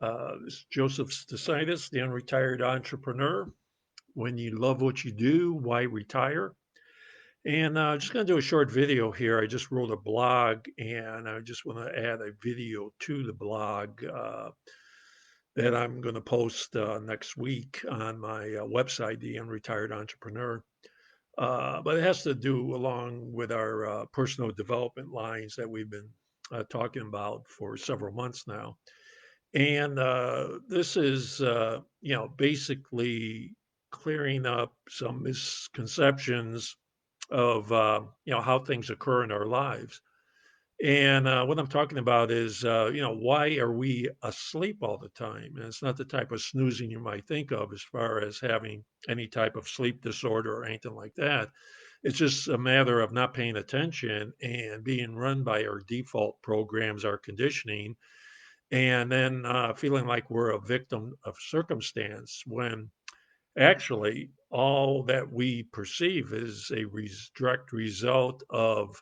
This is Joseph Stasitis, the unretired entrepreneur. When you love what you do, why retire? And just going to do a short video here. I just wrote a blog and I just want to add a video to the blog that I'm going to post next week on my website, The Unretired Entrepreneur. But it has to do along with our personal development lines that we've been talking about for several months now. And this is, basically clearing up some misconceptions of, how things occur in our lives. And what I'm talking about is, why are we asleep all the time? And it's not the type of snoozing you might think of as far as having any type of sleep disorder or anything like that. It's just a matter of not paying attention and being run by our default programs, our conditioning, and then feeling like we're a victim of circumstance when actually all that we perceive is a direct result of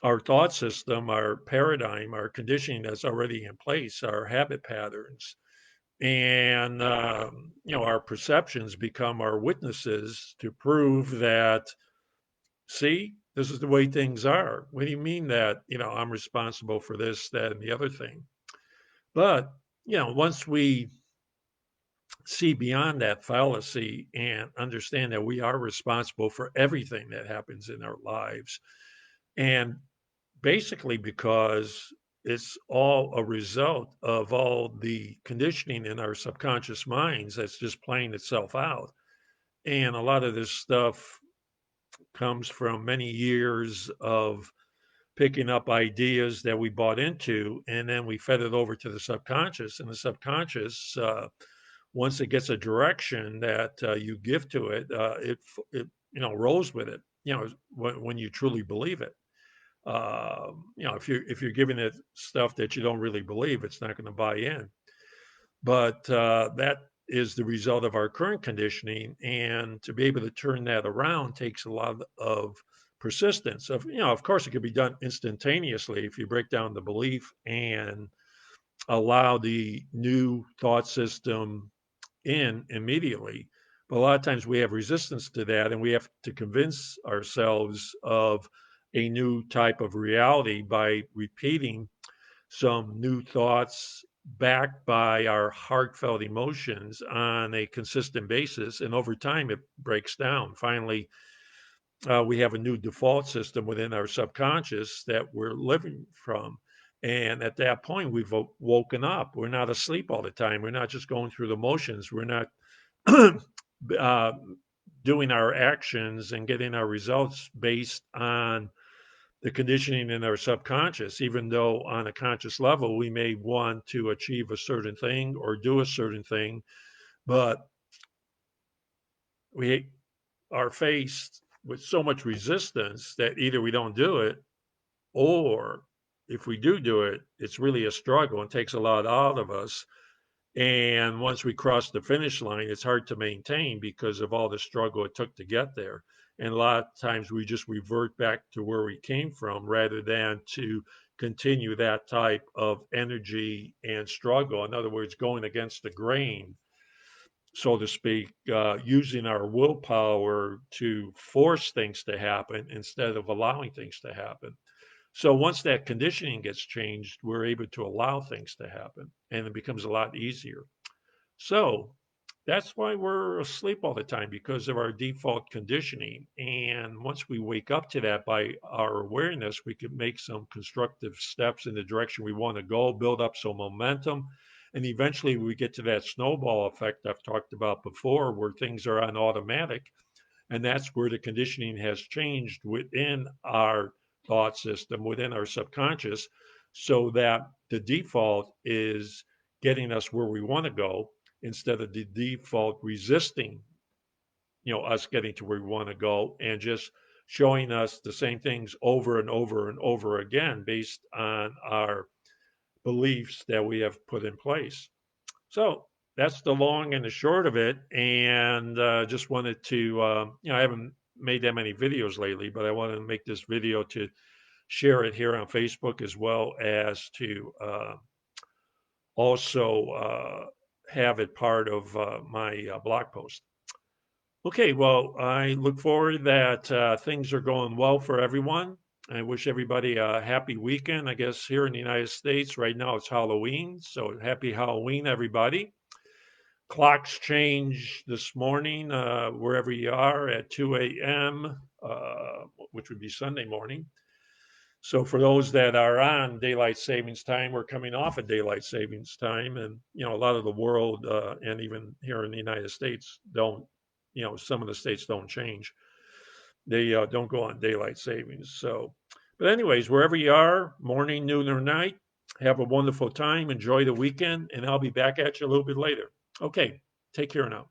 our thought system, our paradigm, our conditioning that's already in place, our habit patterns. And, our perceptions become our witnesses to prove that, see, this is the way things are. What do you mean that, I'm responsible for this, that, and the other thing? But, once we see beyond that fallacy and understand that we are responsible for everything that happens in our lives, and basically because it's all a result of all the conditioning in our subconscious minds that's just playing itself out. And a lot of this stuff comes from many years of picking up ideas that we bought into, and then we fed it over to the subconscious. And the subconscious, once it gets a direction that you give to it, it rolls with it. When you truly believe it. If you're giving it stuff that you don't really believe, it's not going to buy in. But that is the result of our current conditioning, and to be able to turn that around takes a lot of persistence. Of course, it can be done instantaneously if you break down the belief and allow the new thought system in immediately. But a lot of times we have resistance to that, and we have to convince ourselves of a new type of reality by repeating some new thoughts backed by our heartfelt emotions on a consistent basis. And over time, it breaks down. Finally, we have a new default system within our subconscious that we're living from. And at that point, we've woken up. We're not asleep all the time. We're not just going through the motions. We're not uh, doing our actions and getting our results based on the conditioning in our subconscious, even though on a conscious level, we may want to achieve a certain thing or do a certain thing, but we are faced with so much resistance that either we don't do it, or if we do it, it's really a struggle and takes a lot out of us. And once we cross the finish line, it's hard to maintain because of all the struggle it took to get there. And a lot of times we just revert back to where we came from rather than to continue that type of energy and struggle. In other words, going against the grain, so to speak, using our willpower to force things to happen instead of allowing things to happen. So once that conditioning gets changed, we're able to allow things to happen and it becomes a lot easier. So that's why we're asleep all the time, because of our default conditioning. And once we wake up to that by our awareness, we can make some constructive steps in the direction we want to go, build up some momentum. And eventually we get to that snowball effect I've talked about before, where things are on automatic. And that's where the conditioning has changed within our thought system, within our subconscious, so that the default is getting us where we want to go instead of the default resisting, us getting to where we want to go and just showing us the same things over and over and over again based on our beliefs that we have put in place. So that's the long and the short of it. And just wanted to, I haven't made that many videos lately, but I wanted to make this video to share it here on Facebook as well as to also have it part of my blog post. Okay, well, I look forward that things are going well for everyone. I wish everybody a happy weekend. I guess here in the United States right now it's Halloween, so happy Halloween, everybody. Clocks change this morning wherever you are at 2 a.m., which would be Sunday morning. So for those that are on daylight savings time, we're coming off of daylight savings time, and a lot of the world and even here in the United States don't. Some of the states don't change. They don't go on daylight savings. So, but anyways, wherever you are, morning, noon, or night, have a wonderful time. Enjoy the weekend, and I'll be back at you a little bit later. Okay, take care now.